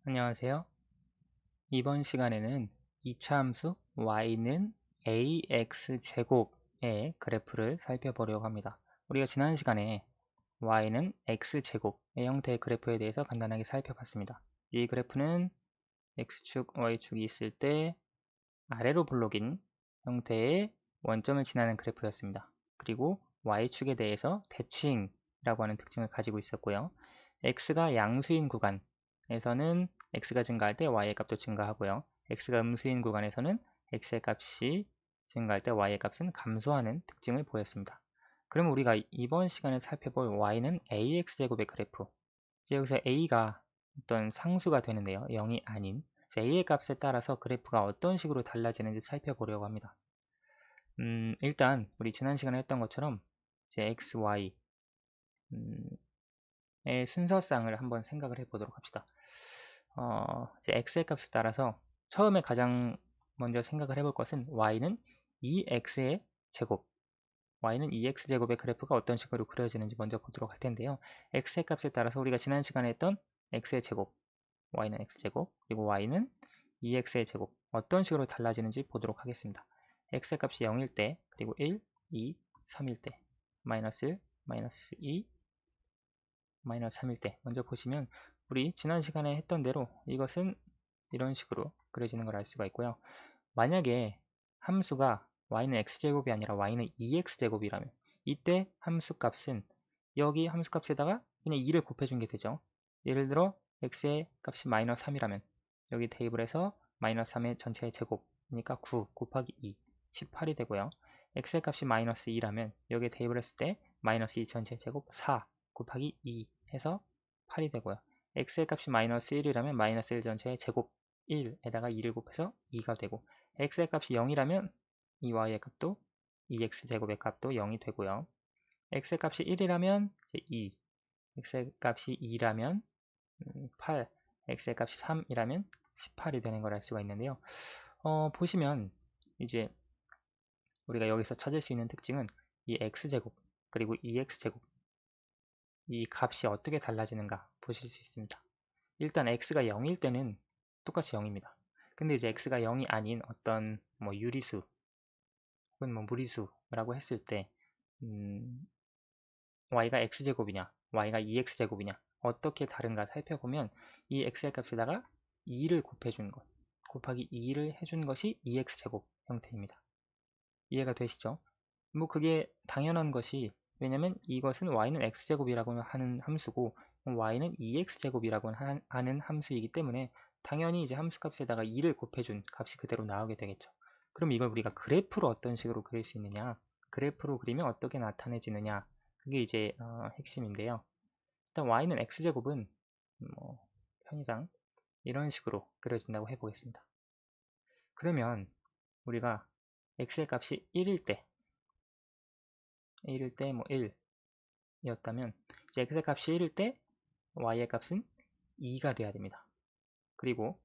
안녕하세요. 이번 시간에는 2차 함수 y는 ax제곱의 그래프를 살펴보려고 합니다. 우리가 지난 시간에 y는 x제곱의 형태의 그래프에 대해서 간단하게 살펴봤습니다. 이 그래프는 x축, y축이 있을 때 아래로 블록인 형태의 원점을 지나는 그래프였습니다. 그리고 y축에 대해서 대칭이라고 하는 특징을 가지고 있었고요. x가 양수인 구간에서는 x가 증가할 때 y의 값도 증가하고요. x가 음수인 구간에서는 x의 값이 증가할 때 y의 값은 감소하는 특징을 보였습니다. 그럼 우리가 이번 시간에 살펴볼 y는 ax제곱의 그래프, 이제 여기서 a가 어떤 상수가 되는데요. 0이 아닌 a의 값에 따라서 그래프가 어떤 식으로 달라지는지 살펴보려고 합니다. 일단 우리 지난 시간에 했던 것처럼 이제 x, y 의 순서상을 한번 생각을 해보도록 합시다. 이제 x의 값에 따라서 처음에 가장 먼저 생각을 해볼 것은 y는 2x의 제곱, y는 2x제곱의 그래프가 어떤 식으로 그려지는지 먼저 보도록 할 텐데요. x의 값에 따라서 우리가 지난 시간에 했던 x의 제곱, y는 x제곱, 그리고 y는 2x의 제곱 어떤 식으로 달라지는지 보도록 하겠습니다. x의 값이 0일 때, 그리고 1, 2, 3일 때, 마이너스 1, 마이너스 2, 마이너스 3일 때 먼저 보시면 우리 지난 시간에 했던 대로 이것은 이런 식으로 그려지는 걸 알 수가 있고요. 만약에 함수가 y는 x제곱이 아니라 y는 2x제곱이라면 이때 함수값은 여기 함수값에다가 그냥 2를 곱해준 게 되죠. 예를 들어 x의 값이 마이너스 3이라면 여기 테이블에서 마이너스 3의 전체의 제곱이니까 9 곱하기 2, 18이 되고요. x의 값이 마이너스 2라면 여기 테이블 했을 때 마이너스 2 전체의 제곱 4 곱하기 2 해서 8이 되고요. x의 값이 마이너스 1이라면 마이너스 1 전체의 제곱 1에다가 2를 곱해서 2가 되고 x의 값이 0이라면 이 y의 값도 2x제곱의 값도 0이 되고요. x의 값이 1이라면 2, x의 값이 2라면 8, x의 값이 3이라면 18이 되는 걸 알 수가 있는데요. 보시면 이제 우리가 여기서 찾을 수 있는 특징은 이 x제곱 그리고 이 x제곱 이 값이 어떻게 달라지는가 보실 수 있습니다. 일단 x가 0일 때는 똑같이 0입니다. 근데 이제 x가 0이 아닌 어떤 뭐 유리수 혹은 뭐 무리수라고 했을 때 y가 x제곱이냐 y가 2x제곱이냐 어떻게 다른가 살펴보면 이 x의 값에다가 2를 곱해준 것 곱하기 2를 해준 것이 2x제곱 형태입니다. 이해가 되시죠? 뭐 그게 당연한 것이 왜냐면 이것은 y는 x제곱이라고 하는 함수고 y는 2x제곱이라고 하는 함수이기 때문에 당연히 이제 함수값에다가 2를 곱해준 값이 그대로 나오게 되겠죠. 그럼 이걸 우리가 그래프로 어떤 식으로 그릴 수 있느냐, 그래프로 그리면 어떻게 나타내지느냐, 그게 이제 핵심인데요. 일단 y는 x제곱은 뭐 편의상 이런 식으로 그려진다고 해보겠습니다. 그러면 우리가 x의 값이 1일 때 뭐 1이었다면 이제 x의 값이 1일 때 y의 값은 2가 돼야 됩니다. 그리고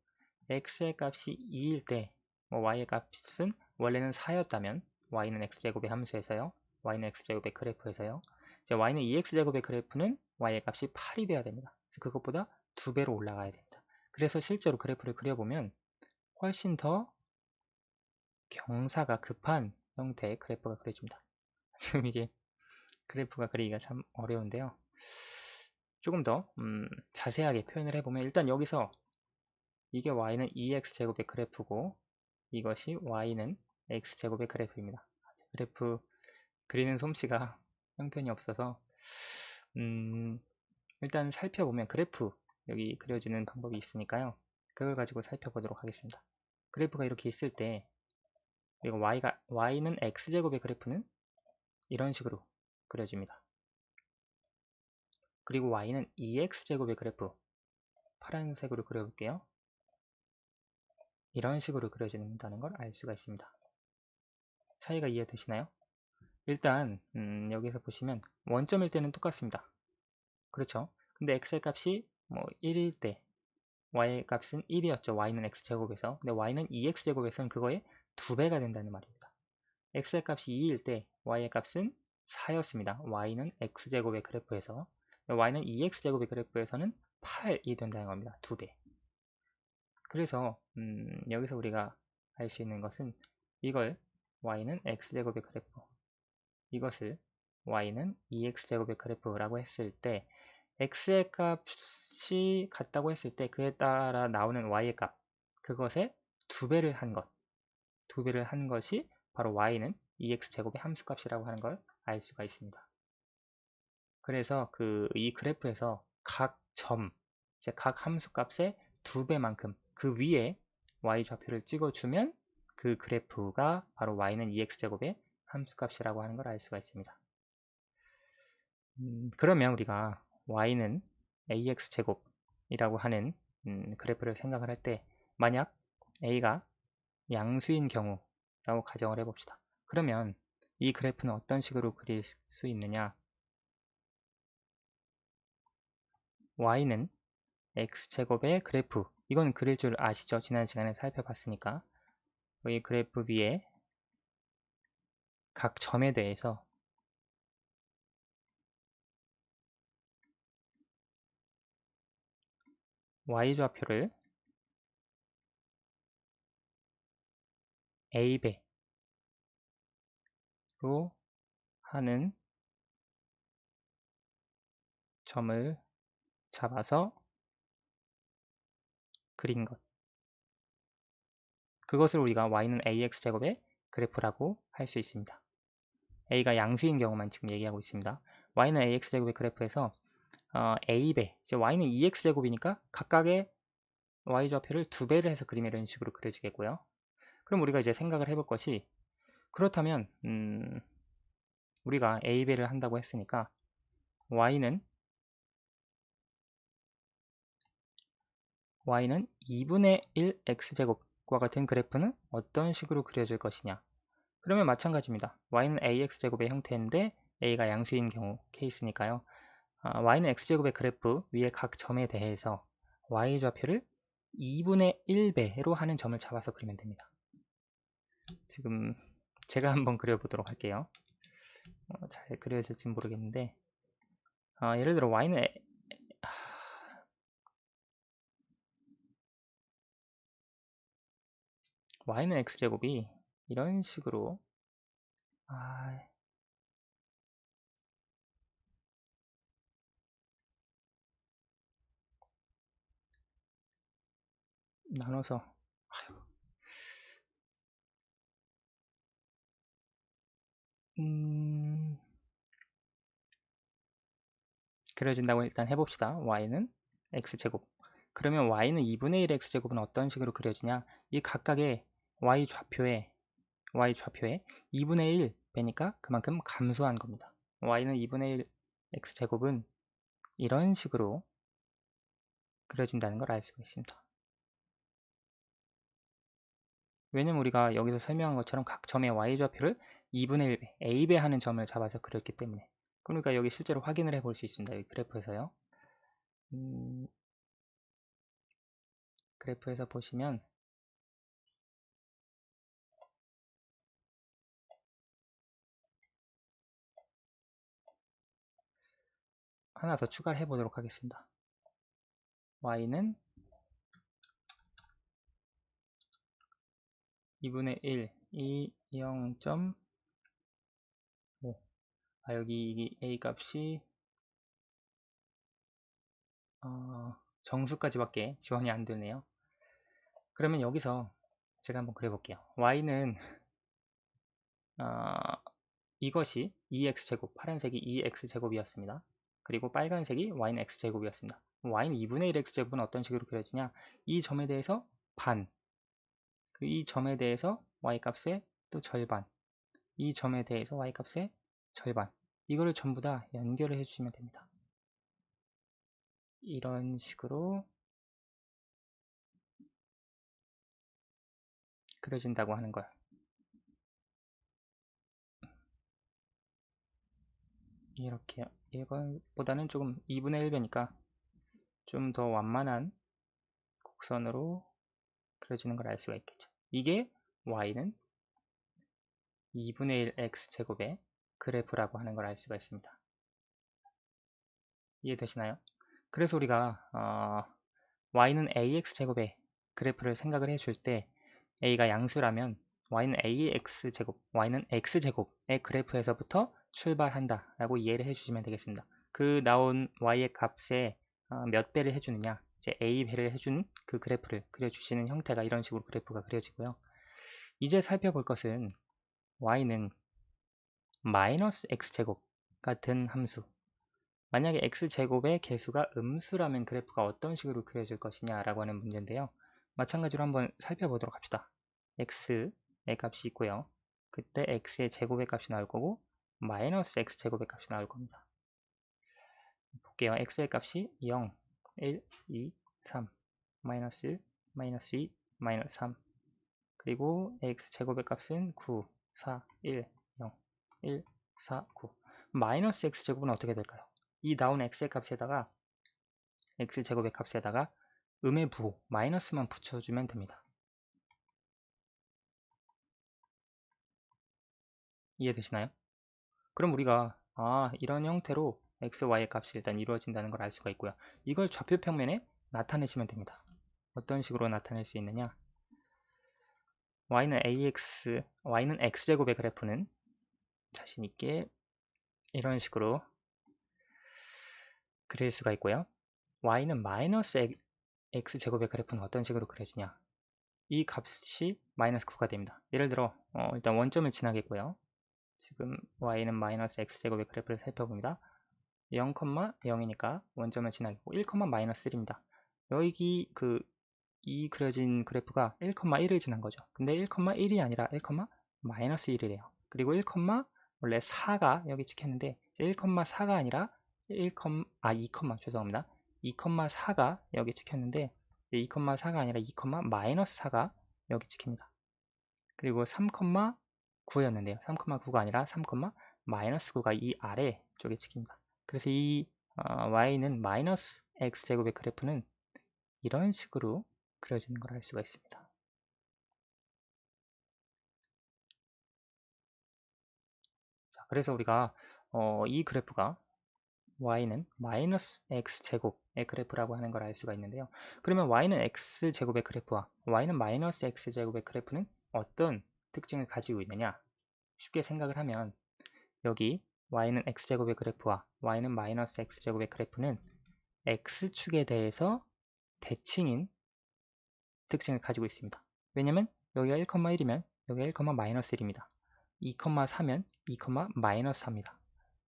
x의 값이 2일 때 뭐 y의 값은 원래는 4였다면 y는 x제곱의 함수에서요. y는 x제곱의 그래프에서요. 이제 y는 2x제곱의 그래프는 y의 값이 8이 돼야 됩니다. 그래서 그것보다 2배로 올라가야 됩니다. 그래서 실제로 그래프를 그려보면 훨씬 더 경사가 급한 형태의 그래프가 그려집니다. 지금 이게 그래프가 그리기가 참 어려운데요. 조금 더 자세하게 표현을 해보면 일단 여기서 이게 y는 2x제곱의 그래프고 이것이 y는 x제곱의 그래프입니다. 그래프 그리는 솜씨가 형편이 없어서 일단 살펴보면 그래프 여기 그려주는 방법이 있으니까요. 그걸 가지고 살펴보도록 하겠습니다. 그래프가 이렇게 있을 때 그리고 y는 x제곱의 그래프는 이런 식으로 그려집니다. 그리고 y는 2x제곱의 그래프 파란색으로 그려볼게요. 이런 식으로 그려진다는 걸 알 수가 있습니다. 차이가 이해되시나요? 일단 여기서 보시면 원점일 때는 똑같습니다. 그렇죠? 근데 x의 값이 뭐 1일 때 y의 값은 1이었죠. y는 x제곱에서. 근데 y는 2x제곱에서는 그거의 2배가 된다는 말입니다. x의 값이 2일 때 y의 값은 4였습니다. y는 x제곱의 그래프에서 y는 2x제곱의 그래프에서는 8이 된다는 겁니다. 2배. 그래서 여기서 우리가 알 수 있는 것은 이걸 y는 x제곱의 그래프, 이것을 y는 2x제곱의 그래프라고 했을 때 x의 값이 같다고 했을 때 그에 따라 나오는 y의 값, 그것의 두 배를 한 것이 바로 y는 2x제곱의 함수값이라고 하는 걸 알 수가 있습니다. 그래서 이 그래프에서 각 점, 각 함수값의 두 배만큼 그 위에 y좌표를 찍어주면 그 그래프가 바로 y는 2x제곱의 함수값이라고 하는 걸 알 수가 있습니다. 그러면 우리가 y는 ax제곱이라고 하는 그래프를 생각을 할 때 만약 a가 양수인 경우라고 가정을 해봅시다. 그러면 이 그래프는 어떤 식으로 그릴 수 있느냐? y는 x제곱의 그래프, 이건 그릴 줄 아시죠? 지난 시간에 살펴봤으니까. 이 그래프 위에 각 점에 대해서 y좌표를 a배로 하는 점을 잡아서 그린 것. 그것을 우리가 y는 ax제곱의 그래프라고 할 수 있습니다. a가 양수인 경우만 지금 얘기하고 있습니다. y는 ax제곱의 그래프에서 a배, 이제 y는 2x제곱이니까 각각의 y좌표를 두 배를 해서 그리면 이런 식으로 그려지겠고요. 그럼 우리가 이제 생각을 해볼 것이, 그렇다면 우리가 a배를 한다고 했으니까 y는 2분의 1 x제곱과 같은 그래프는 어떤 식으로 그려질 것이냐? 그러면 마찬가지입니다. y는 ax제곱의 형태인데 a가 양수인 경우 케이스니까요. y는 x제곱의 그래프 위에 각 점에 대해서 y좌표를 2분의 1배로 하는 점을 잡아서 그리면 됩니다. 지금 제가 한번 그려보도록 할게요. 잘 그려질지 모르겠는데 예를 들어 y는 x제곱이 이런 식으로 나눠서 그려진다고 일단 해봅시다. y는 x제곱. 그러면 y는 2분의 1 x제곱은 어떤 식으로 그려지냐? 이 각각의 y좌표에 2분의 1 배니까 그만큼 감소한 겁니다. y는 2분의 1 x제곱은 이런 식으로 그려진다는 걸 알 수가 있습니다. 왜냐면 우리가 여기서 설명한 것처럼 각 점의 y좌표를 2분의 1배, a배 하는 점을 잡아서 그렸기 때문에. 그러니까 여기 실제로 확인을 해볼 수 있습니다. 이 그래프에서요. 그래프에서 보시면 하나 더 추가를 해보도록 하겠습니다. y는 2분의 1, 0.5. 여기 a 값이 정수까지밖에 지원이 안 되네요. 그러면 여기서 제가 한번 그려볼게요. y는 이것이 2x제곱, 파란색이 2x제곱이었습니다. 그리고 빨간색이 y는 x제곱이었습니다. y는 2분의 1 x제곱은 어떤 식으로 그려지냐? 이 점에 대해서 반, 이 점에 대해서 y값의 또 절반, 이 점에 대해서 y값의 절반, 이거를 전부 다 연결을 해주시면 됩니다. 이런 식으로 그려진다고 하는 걸. 이렇게요. 이번보다는 조금 2분의 1배니까 좀 더 완만한 곡선으로 그려지는 걸 알 수가 있겠죠. 이게 y는 2분의 1 x제곱의 그래프라고 하는 걸 알 수가 있습니다. 이해되시나요? 그래서 우리가 y는 ax제곱의 그래프를 생각을 해줄 때 a가 양수라면 y는 ax제곱, y는 x제곱의 그래프에서부터 출발한다 라고 이해를 해주시면 되겠습니다. 그 나온 y의 값에 몇 배를 해주느냐, 이제 a 배를 해준 그 그래프를 그려주시는 형태가 이런 식으로 그래프가 그려지고요. 이제 살펴볼 것은 y는 마이너스 x제곱 같은 함수, 만약에 x제곱의 개수가 음수라면 그래프가 어떤 식으로 그려질 것이냐 라고 하는 문제인데요. 마찬가지로 한번 살펴보도록 합시다. x의 값이 있고요. 그때 x의 제곱의 값이 나올 거고 마이너스 x제곱의 값이 나올 겁니다. 볼게요. x의 값이 0, 1, 2, 3, 마이너스 1, 마이너스 2, 마이너스 3, 그리고 x제곱의 값은 9, 4, 1, 0, 1, 4, 9. 마이너스 x제곱은 어떻게 될까요? 이 나온 x의 값에다가 x제곱의 값에다가 음의 부호 마이너스만 붙여주면 됩니다. 이해되시나요? 그럼 우리가 이런 형태로 x, y의 값이 일단 이루어진다는 걸 알 수가 있고요. 이걸 좌표 평면에 나타내시면 됩니다. 어떤 식으로 나타낼 수 있느냐? y는 x제곱의 그래프는 자신있게 이런 식으로 그릴 수가 있고요. y는 마이너스 x제곱의 그래프는 어떤 식으로 그려지냐? 이 값이 마이너스 9가 됩니다. 예를 들어 일단 원점을 지나겠고요. 지금 y는 마이너스 x제곱의 그래프를 살펴봅니다. 0, 0이니까 원점을 지나겠고 1, 마이너스 1입니다. 여기 이 그려진 그래프가 1,1을 지난 거죠. 근데 1,1이 아니라 1, 마이너스 1이래요. 그리고 1, 원래 4가 여기 찍혔는데 1,4가 아니라 2, 죄송합니다. 2,4가 여기 찍혔는데 2,4가 아니라 2, 마이너스 4가 여기 찍힙니다. 그리고 3,9였는데요. 3,9가 아니라 3, 마이너스 9가 이 아래 쪽에 찍힙니다. 그래서 이 y는 마이너스 x제곱의 그래프는 이런 식으로 그려지는 걸 알 수가 있습니다. 자, 그래서 우리가 이 그래프가 y는 마이너스 x제곱의 그래프라고 하는 걸 알 수가 있는데요. 그러면 y는 x제곱의 그래프와 y는 마이너스 x제곱의 그래프는 어떤 특징을 가지고 있느냐? 쉽게 생각을 하면 여기 y는 x제곱의 그래프와 y는 마이너스 x제곱의 그래프는 x축에 대해서 대칭인 특징을 가지고 있습니다. 왜냐면 여기가 1,1이면 여기가 1, 마이너스 1입니다. 2, 4면 2, 마이너스 4입니다.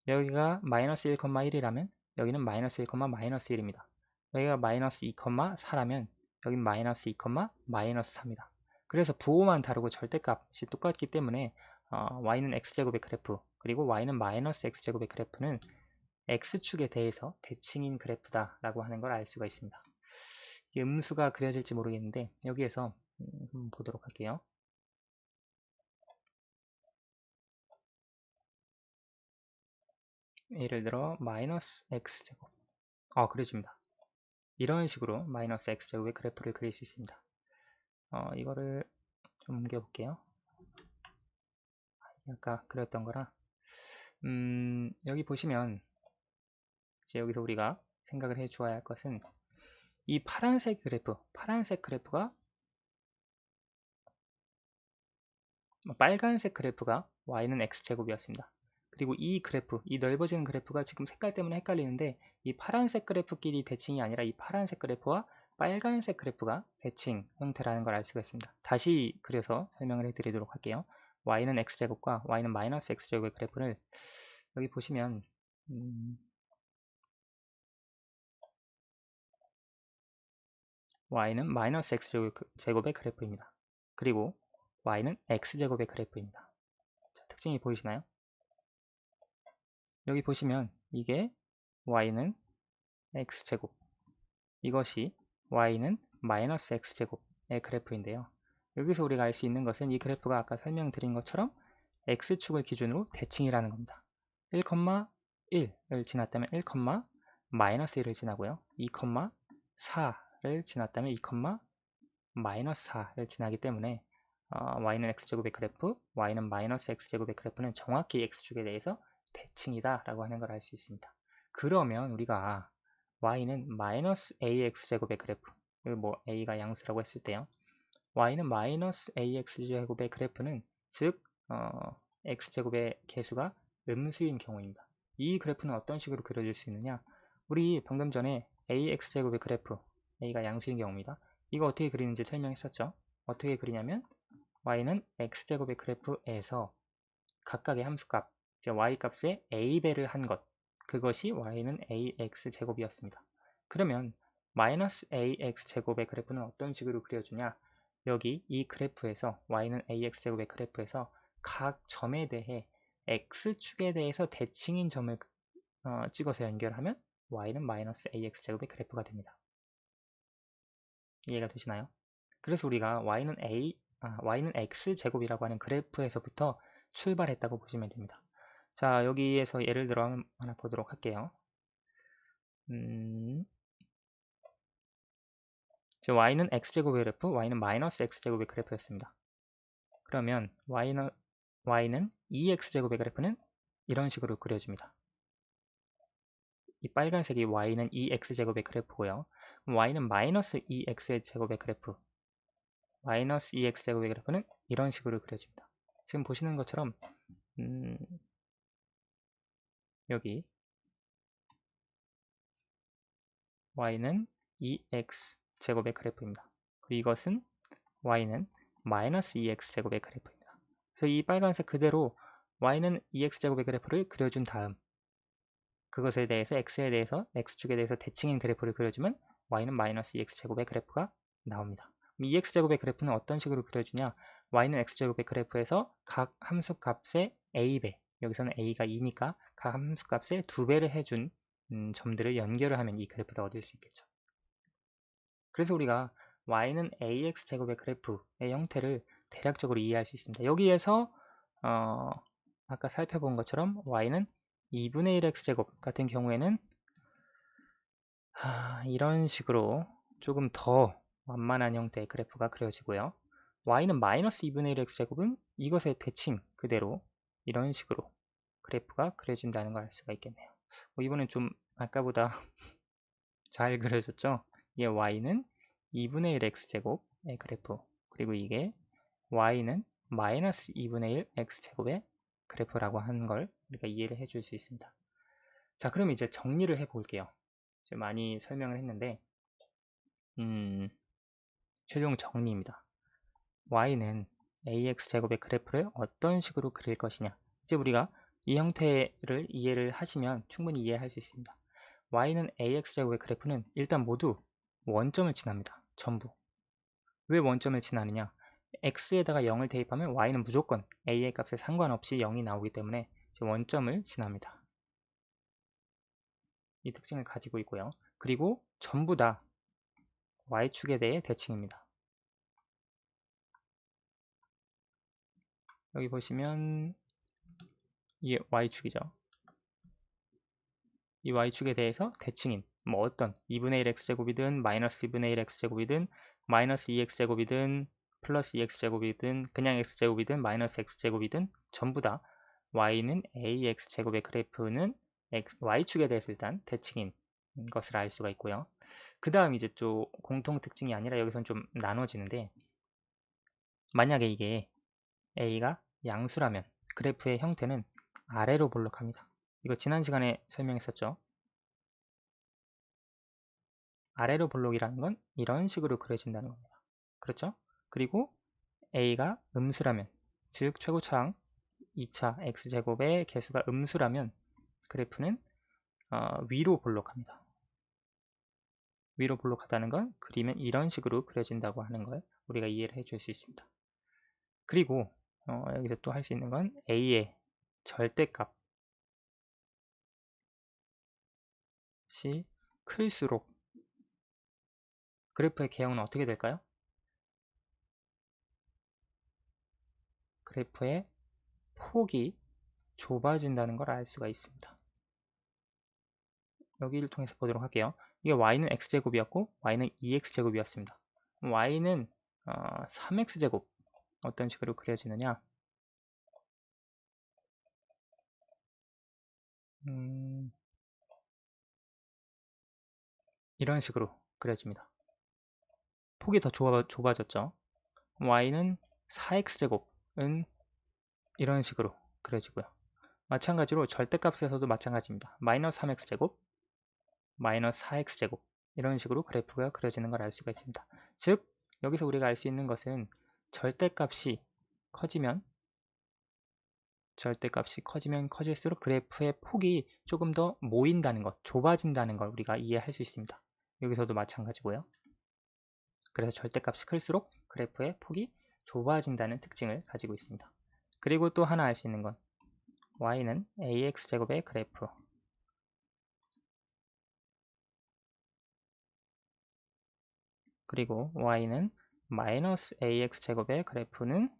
여기가 마이너스 1,1이라면 여기는 마이너스 1, 마이너스 1입니다. 여기가 마이너스 2, 4라면 여긴 마이너스 2, 마이너스 4입니다. 그래서 부호만 다르고 절대값이 똑같기 때문에 y는 x제곱의 그래프 그리고 y는 마이너스 x제곱의 그래프는 x축에 대해서 대칭인 그래프다 라고 하는 걸 알 수가 있습니다. 이게 음수가 그려질지 모르겠는데 여기에서 한번 보도록 할게요. 예를 들어 마이너스 x제곱 그려집니다. 이런 식으로 마이너스 x제곱의 그래프를 그릴 수 있습니다. 이거를 좀 옮겨 볼게요. 아까 그렸던 거라 여기 보시면 이제 여기서 우리가 생각을 해 주어야 할 것은 이 파란색 그래프가 빨간색 그래프가 y는 x제곱이었습니다. 그리고 이 그래프, 이 넓어지는 그래프가 지금 색깔 때문에 헷갈리는데 이 파란색 그래프끼리 대칭이 아니라 이 파란색 그래프와 빨간색 그래프가 대칭 형태라는 걸 알 수가 있습니다. 다시 그려서 설명을 해드리도록 할게요. y는 x제곱과 y는 마이너스 x제곱의 그래프를 여기 보시면 y는 마이너스 x제곱의 그래프입니다. 그리고 y는 x제곱의 그래프입니다. 자, 특징이 보이시나요? 여기 보시면 이게 y는 x제곱, 이것이 y는 마이너스 x제곱의 그래프인데요. 여기서 우리가 알 수 있는 것은 이 그래프가 아까 설명드린 것처럼 x축을 기준으로 대칭이라는 겁니다. 1,1을 지났다면 1, 마이너스 1을 지나고요. 2, 4를 지났다면 2, 마이너스 4를 지나기 때문에 y는 x제곱의 그래프, y는 마이너스 x제곱의 그래프는 정확히 x축에 대해서 대칭이다 라고 하는 걸 알 수 있습니다. 그러면 우리가 y는 마이너스 ax제곱의 그래프, 여기 뭐 a가 양수라고 했을 때요. y는 마이너스 ax제곱의 그래프는 즉 x제곱의 개수가 음수인 경우입니다. 이 그래프는 어떤 식으로 그려질 수 있느냐? 우리 방금 전에 ax제곱의 그래프, a가 양수인 경우입니다. 이거 어떻게 그리는지 설명했었죠? 어떻게 그리냐면 y는 x제곱의 그래프에서 각각의 함수값, 즉 y값에 a배를 한 것, 그것이 y는 ax제곱이었습니다. 그러면 마이너스 ax제곱의 그래프는 어떤 식으로 그려주냐? 여기 이 그래프에서 y는 ax제곱의 그래프에서 각 점에 대해 x축에 대해서 대칭인 점을 찍어서 연결하면 y는 마이너스 ax제곱의 그래프가 됩니다. 이해가 되시나요? 그래서 우리가 y는 x제곱이라고 하는 그래프에서부터 출발했다고 보시면 됩니다. 자, 여기에서 예를 들어 하나 보도록 할게요. y는 x제곱의 그래프, y는 마이너스 x제곱의 그래프였습니다. 그러면 y는 2x제곱의 그래프는 이런 식으로 그려집니다. 이 빨간색이 y는 2x제곱의 그래프고요. y는 마이너스 2x제곱의 그래프, 마이너스 2x제곱의 그래프는 이런 식으로 그려집니다. 지금 보시는 것처럼 여기 y는 2x제곱의 그래프입니다. 그리고 이것은 y는 마이너스 2x제곱의 그래프입니다. 그래서 이 빨간색 그대로 y는 2x제곱의 그래프를 그려준 다음 그것에 대해서 x에 대해서 x축에 대해서 대칭인 그래프를 그려주면 y는 마이너스 2x제곱의 그래프가 나옵니다. 2x제곱의 그래프는 어떤 식으로 그려주냐? y는 x제곱의 그래프에서 각 함수값의 a배, 여기서는 a가 2니까 각 함수값의 2배를 해준 점들을 연결을 하면 이 그래프를 얻을 수 있겠죠. 그래서 우리가 y는 ax제곱의 그래프의 형태를 대략적으로 이해할 수 있습니다. 여기에서 아까 살펴본 것처럼 y는 2분의 1x제곱 같은 경우에는 이런 식으로 조금 더 완만한 형태의 그래프가 그려지고요. y는 마이너스 2분의 1x제곱은 이것의 대칭 그대로 이런 식으로 그래프가 그려진다는 걸 알 수가 있겠네요. 이번엔 좀 아까보다 잘 그려졌죠? 이게 y는 2분의 1 x제곱의 그래프, 그리고 이게 y는 마이너스 2분의 1 x제곱의 그래프라고 하는 걸 우리가 이해를 해줄 수 있습니다. 자, 그럼 이제 정리를 해 볼게요. 많이 설명을 했는데 최종 정리입니다. y는 ax제곱의 그래프를 어떤 식으로 그릴 것이냐. 이제 우리가 이 형태를 이해를 하시면 충분히 이해할 수 있습니다. y는 ax제곱의 그래프는 일단 모두 원점을 지납니다. 전부. 왜 원점을 지나느냐? x에다가 0을 대입하면 y는 무조건 a의 값에 상관없이 0이 나오기 때문에 원점을 지납니다. 이 특징을 가지고 있고요. 그리고 전부 다 y축에 대해 대칭입니다. 여기 보시면 이게 y축이죠. 이 y축에 대해서 대칭인 뭐 어떤 2분의 1 x제곱이든 마이너스 2분의 1 x제곱이든 마이너스 2x제곱이든 플러스 2x제곱이든 그냥 x제곱이든 마이너스 x제곱이든 전부 다 y는 ax제곱의 그래프는 y축에 대해서 일단 대칭인 것을 알 수가 있고요. 그 다음 이제 또 공통 특징이 아니라 여기선 좀 나눠지는데 만약에 이게 a가 양수라면 그래프의 형태는 아래로 볼록합니다. 이거 지난 시간에 설명했었죠. 아래로 볼록이라는 건 이런 식으로 그려진다는 겁니다. 그렇죠? 그리고 a가 음수라면 즉 최고차항 2차 x제곱의 개수가 음수라면 그래프는 위로 볼록합니다. 위로 볼록하다는 건 그리면 이런 식으로 그려진다고 하는 걸 우리가 이해를 해줄 수 있습니다. 그리고 여기서 또 할 수 있는 건 a의 절대값이 클수록 그래프의 개형은 어떻게 될까요? 그래프의 폭이 좁아진다는 걸 알 수가 있습니다. 여기를 통해서 보도록 할게요. 이게 y는 x제곱이었고 y는 2x제곱이었습니다. y는 3x제곱 어떤 식으로 그려지느냐 이런 식으로 그려집니다. 폭이 더 좁아졌죠. y는 4x제곱은 이런 식으로 그려지고요. 마찬가지로 절대값에서도 마찬가지입니다. 마이너스 3x제곱, 마이너스 4x제곱 이런 식으로 그래프가 그려지는 걸 알 수가 있습니다. 즉 여기서 우리가 알 수 있는 것은 절대값이 커지면 커질수록 그래프의 폭이 조금 더 모인다는 것, 좁아진다는 걸 우리가 이해할 수 있습니다. 여기서도 마찬가지고요. 그래서 절대값이 클수록 그래프의 폭이 좁아진다는 특징을 가지고 있습니다. 그리고 또 하나 알 수 있는 건 y는 ax제곱의 그래프, 그리고 y는 마이너스 ax제곱의 그래프는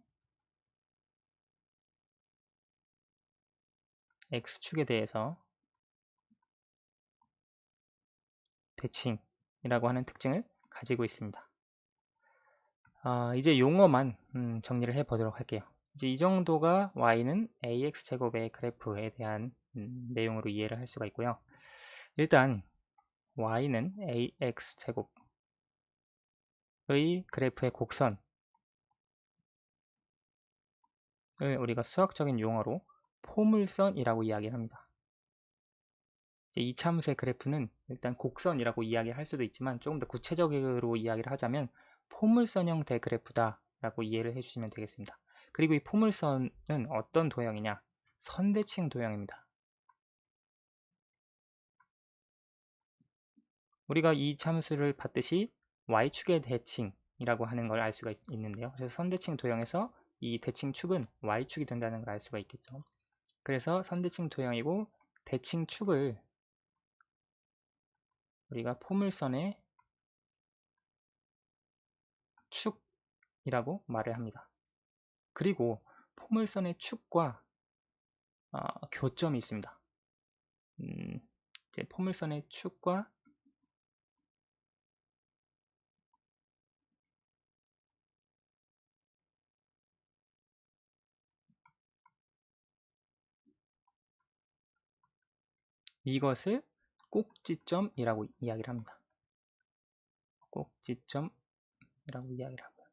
x축에 대해서 대칭이라고 하는 특징을 가지고 있습니다. 이제 용어만 정리를 해 보도록 할게요. 이제 이 정도가 y는 ax제곱의 그래프에 대한 내용으로 이해를 할 수가 있고요. 일단 y는 ax제곱의 그래프의 곡선을 우리가 수학적인 용어로 포물선이라고 이야기합니다. 이 참수의 그래프는 일단 곡선이라고 이야기할 수도 있지만 조금 더 구체적으로 이야기를 하자면 포물선 형태 그래프다 라고 이해를 해주시면 되겠습니다. 그리고 이 포물선은 어떤 도형이냐? 선대칭 도형입니다. 우리가 이 참수를 봤듯이 y축의 대칭이라고 하는 걸 알 수가 있는데요. 그래서 선대칭 도형에서 이 대칭축은 y축이 된다는 걸 알 수가 있겠죠. 그래서 선대칭 도형이고 대칭축을 우리가 포물선의 축이라고 말을 합니다. 그리고 포물선의 축과 교점이 있습니다. 이제 포물선의 축과 이것을 꼭지점이라고 이야기를 합니다. 꼭지점이라고 이야기를 하고요.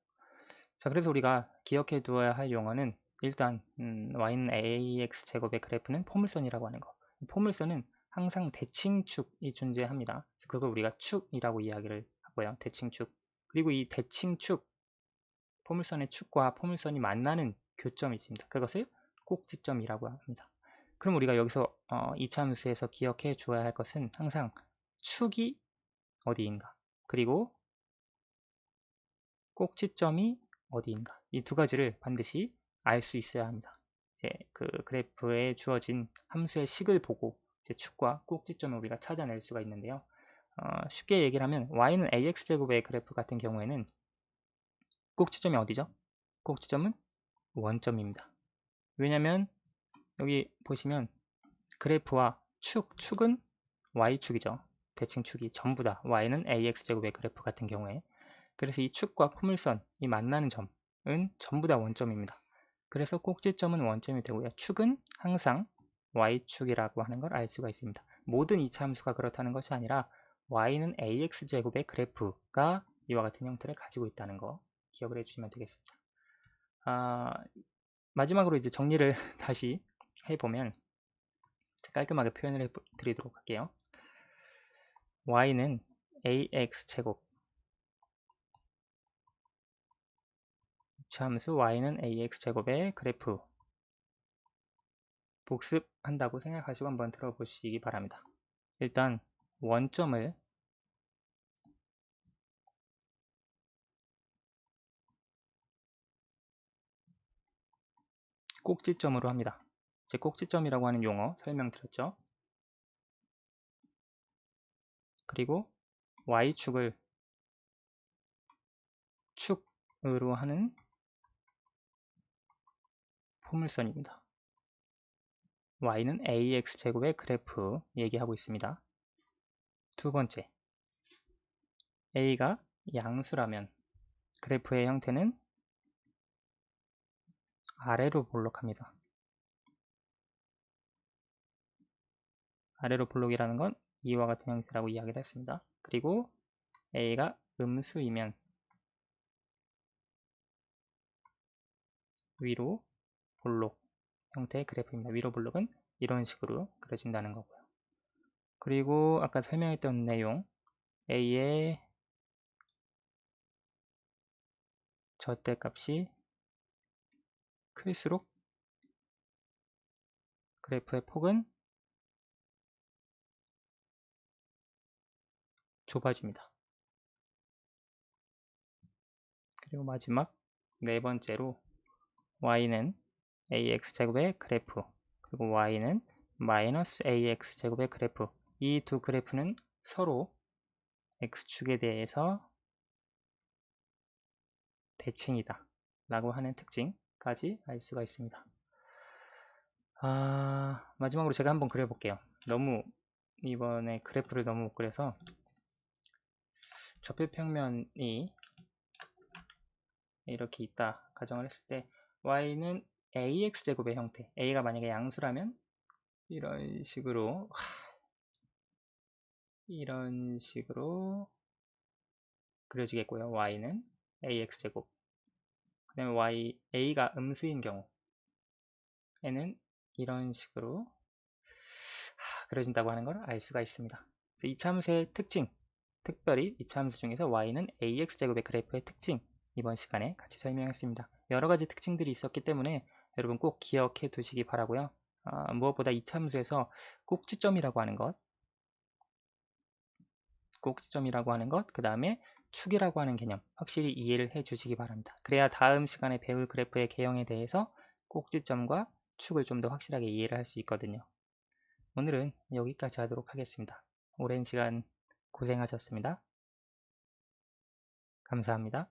자, 그래서 우리가 기억해 두어야 할 용어는 일단 y는 ax제곱의 그래프는 포물선이라고 하는 거. 포물선은 항상 대칭축이 존재합니다. 그걸 우리가 축이라고 이야기를 하고요. 대칭축. 그리고 이 대칭축, 포물선의 축과 포물선이 만나는 교점이 있습니다. 그것을 꼭지점이라고 합니다. 그럼 우리가 여기서 이차함수에서 기억해 주어야 할 것은 항상 축이 어디인가, 그리고 꼭지점이 어디인가, 이 두 가지를 반드시 알 수 있어야 합니다. 이제 그 그래프에 주어진 함수의 식을 보고 이제 축과 꼭지점을 우리가 찾아낼 수가 있는데요. 쉽게 얘기를 하면 y는 ax제곱의 그래프 같은 경우에는 꼭지점이 어디죠? 꼭지점은 원점입니다. 왜냐면 여기 보시면 그래프와 축은 y축이죠. 대칭축이 전부 다 y는 ax제곱의 그래프 같은 경우에, 그래서 이 축과 포물선이 만나는 점은 전부 다 원점입니다. 그래서 꼭지점은 원점이 되고요. 축은 항상 y축이라고 하는 걸 알 수가 있습니다. 모든 이차 함수가 그렇다는 것이 아니라 y는 ax제곱의 그래프가 이와 같은 형태를 가지고 있다는 거 기억을 해주시면 되겠습니다. 마지막으로 이제 정리를 다시 해보면 깔끔하게 표현을 해드리도록 할게요. y는 ax제곱, 함수 y는 ax제곱의 그래프 복습한다고 생각하시고 한번 들어보시기 바랍니다. 일단 원점을 꼭지점으로 합니다. 제 꼭지점이라고 하는 용어 설명드렸죠. 그리고 y축을 축으로 하는 포물선입니다. y는 ax제곱의 그래프 얘기하고 있습니다. 두 번째, a가 양수라면 그래프의 형태는 아래로 볼록합니다. 아래로 볼록이라는 건 이와 같은 형태라고 이야기를 했습니다. 그리고 a가 음수이면 위로 볼록 형태의 그래프입니다. 위로 볼록은 이런 식으로 그려진다는 거고요. 그리고 아까 설명했던 내용 A의 저대값이 클수록 그래프의 폭은 좁아집니다. 그리고 마지막 네 번째로 y는 ax제곱의 그래프, 그리고 y는 마이너스 ax제곱의 그래프, 이 두 그래프는 서로 x축에 대해서 대칭이다 라고 하는 특징까지 알 수가 있습니다. 마지막으로 제가 한번 그려볼게요. 너무 이번에 그래프를 너무 못 그려서 좌표평면이 이렇게 있다 가정을 했을 때 y는 ax제곱의 형태, a가 만약에 양수라면 이런 식으로 그려지겠고요. y는 ax제곱, 그 다음에 a가 음수인 경우에는 이런 식으로 그려진다고 하는 걸 알 수가 있습니다. 그래서 이 참수의 특징, 특별히 이 참수 중에서 y는 ax제곱의 그래프의 특징, 이번 시간에 같이 설명했습니다. 여러가지 특징들이 있었기 때문에 여러분 꼭 기억해 두시기 바라고요. 무엇보다 이 참수에서 꼭지점이라고 하는 것, 그 다음에 축이라고 하는 개념 확실히 이해를 해 주시기 바랍니다. 그래야 다음 시간에 배울 그래프의 개형에 대해서 꼭지점과 축을 좀 더 확실하게 이해를 할 수 있거든요. 오늘은 여기까지 하도록 하겠습니다. 오랜 시간 고생하셨습니다. 감사합니다.